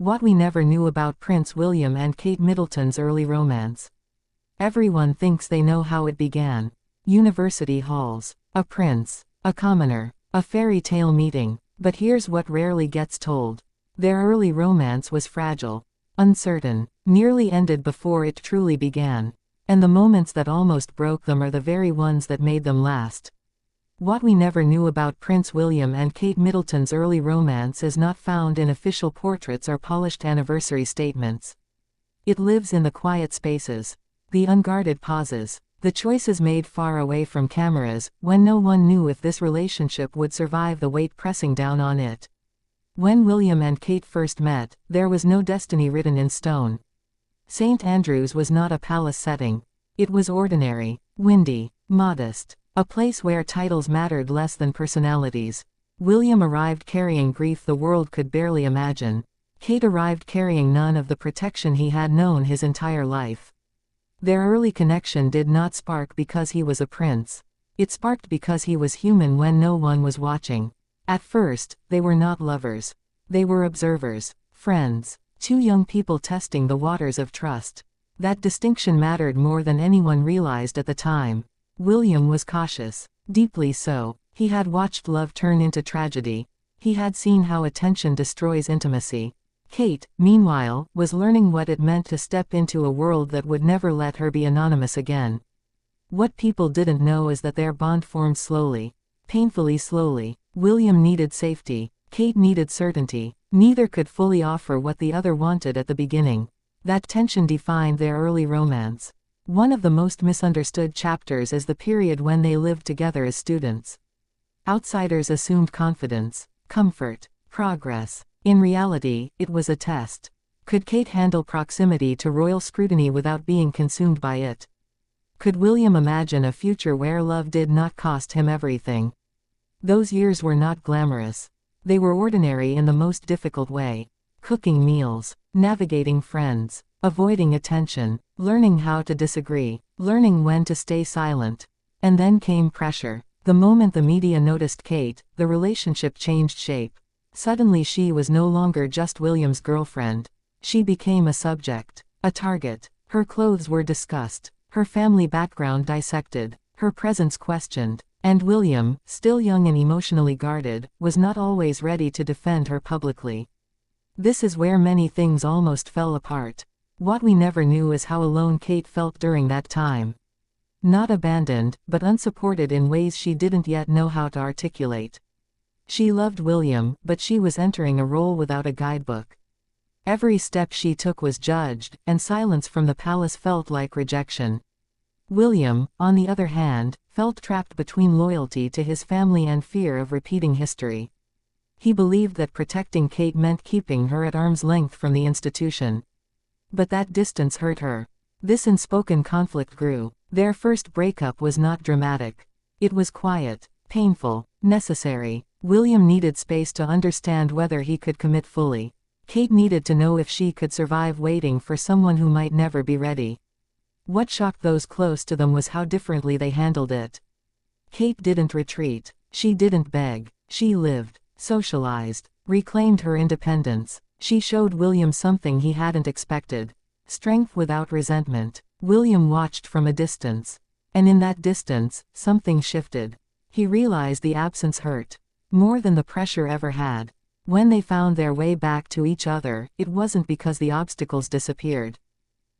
What we never knew about Prince William and Kate Middleton's early romance. Everyone thinks they know how it began. University halls. A prince. A commoner. A fairy tale meeting. But here's what rarely gets told. Their early romance was fragile. Uncertain. Nearly ended before it truly began. And the moments that almost broke them are the very ones that made them last. What we never knew about Prince William and Kate Middleton's early romance is not found in official portraits or polished anniversary statements. It lives in the quiet spaces, the unguarded pauses, the choices made far away from cameras, when no one knew if this relationship would survive the weight pressing down on it. When William and Kate first met, there was no destiny written in stone. St. Andrews was not a palace setting. It was ordinary, windy, modest. A place where titles mattered less than personalities. William arrived carrying grief the world could barely imagine. Kate arrived carrying none of the protection he had known his entire life. Their early connection did not spark because he was a prince. It sparked because he was human when no one was watching. At first, they were not lovers. They were observers, friends, two young people testing the waters of trust. That distinction mattered more than anyone realized at the time. William was cautious, deeply so. He had watched love turn into tragedy. He had seen how attention destroys intimacy. Kate, meanwhile, was learning what it meant to step into a world that would never let her be anonymous again. What people didn't know is that their bond formed slowly, painfully slowly. William needed safety. Kate needed certainty. Neither could fully offer what the other wanted at the beginning. That tension defined their early romance. One of the most misunderstood chapters is the period when they lived together as students. Outsiders assumed confidence, comfort, progress. In reality, it was a test. Could Kate handle proximity to royal scrutiny without being consumed by it? Could William imagine a future where love did not cost him everything? Those years were not glamorous. They were ordinary in the most difficult way. Cooking meals, navigating friends, avoiding attention, learning how to disagree, learning when to stay silent. And then came pressure. The moment the media noticed Kate, the relationship changed shape. Suddenly she was no longer just William's girlfriend. She became a subject, a target. Her clothes were discussed, her family background dissected, her presence questioned. And William, still young and emotionally guarded, was not always ready to defend her publicly. This is where many things almost fell apart. What we never knew is how alone Kate felt during that time. Not abandoned, but unsupported in ways she didn't yet know how to articulate. She loved William, but she was entering a role without a guidebook. Every step she took was judged, and silence from the palace felt like rejection. William, on the other hand, felt trapped between loyalty to his family and fear of repeating history. He believed that protecting Kate meant keeping her at arm's length from the institution. But that distance hurt her. This unspoken conflict grew. Their first breakup was not dramatic. It was quiet, painful, necessary. William needed space to understand whether he could commit fully. Kate needed to know if she could survive waiting for someone who might never be ready. What shocked those close to them was how differently they handled it. Kate didn't retreat. She didn't beg. She lived, socialized, reclaimed her independence. She showed William something he hadn't expected. Strength without resentment. William watched from a distance. And in that distance, something shifted. He realized the absence hurt. More than the pressure ever had. When they found their way back to each other, it wasn't because the obstacles disappeared.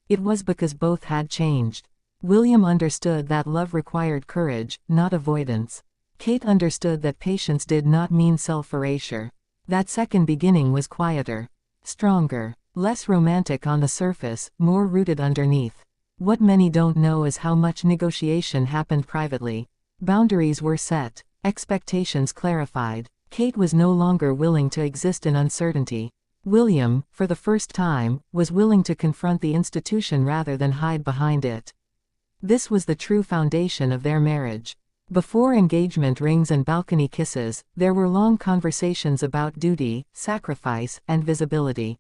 It was because both had changed. William understood that love required courage, not avoidance. Kate understood that patience did not mean self-erasure. That second beginning was quieter, stronger, less romantic on the surface, more rooted underneath. What many don't know is how much negotiation happened privately. Boundaries were set, expectations clarified. Kate was no longer willing to exist in uncertainty. William, for the first time, was willing to confront the institution rather than hide behind it. This was the true foundation of their marriage. Before engagement rings and balcony kisses, there were long conversations about duty, sacrifice, and visibility.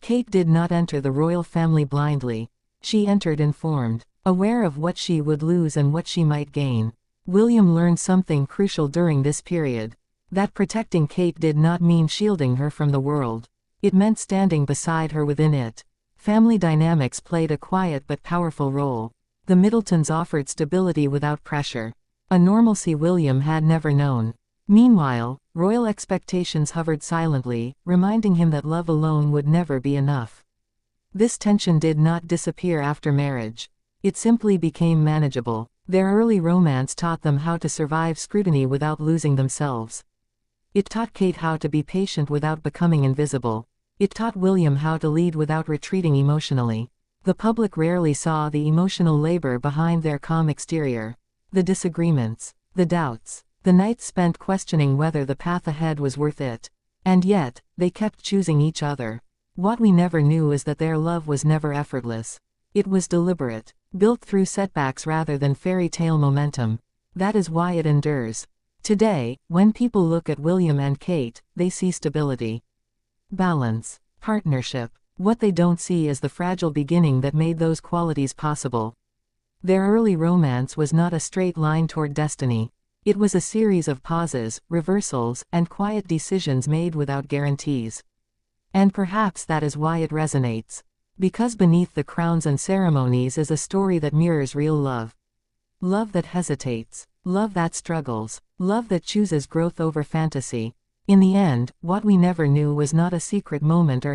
Kate did not enter the royal family blindly. She entered informed, aware of what she would lose and what she might gain. William learned something crucial during this period. That protecting Kate did not mean shielding her from the world. It meant standing beside her within it. Family dynamics played a quiet but powerful role. The Middletons offered stability without pressure. A normalcy William had never known. Meanwhile, royal expectations hovered silently, reminding him that love alone would never be enough. This tension did not disappear after marriage. It simply became manageable. Their early romance taught them how to survive scrutiny without losing themselves. It taught Kate how to be patient without becoming invisible. It taught William how to lead without retreating emotionally. The public rarely saw the emotional labor behind their calm exterior. The disagreements, the doubts, the nights spent questioning whether the path ahead was worth it. And yet, they kept choosing each other. What we never knew is that their love was never effortless. It was deliberate, built through setbacks rather than fairy tale momentum. That is why it endures. Today, when people look at William and Kate, they see stability, balance, partnership. What they don't see is the fragile beginning that made those qualities possible. Their early romance was not a straight line toward destiny. It was a series of pauses, reversals, and quiet decisions made without guarantees. And perhaps that is why it resonates. Because beneath the crowns and ceremonies is a story that mirrors real love. Love that hesitates. Love that struggles. Love that chooses growth over fantasy. In the end, what we never knew was not a secret moment or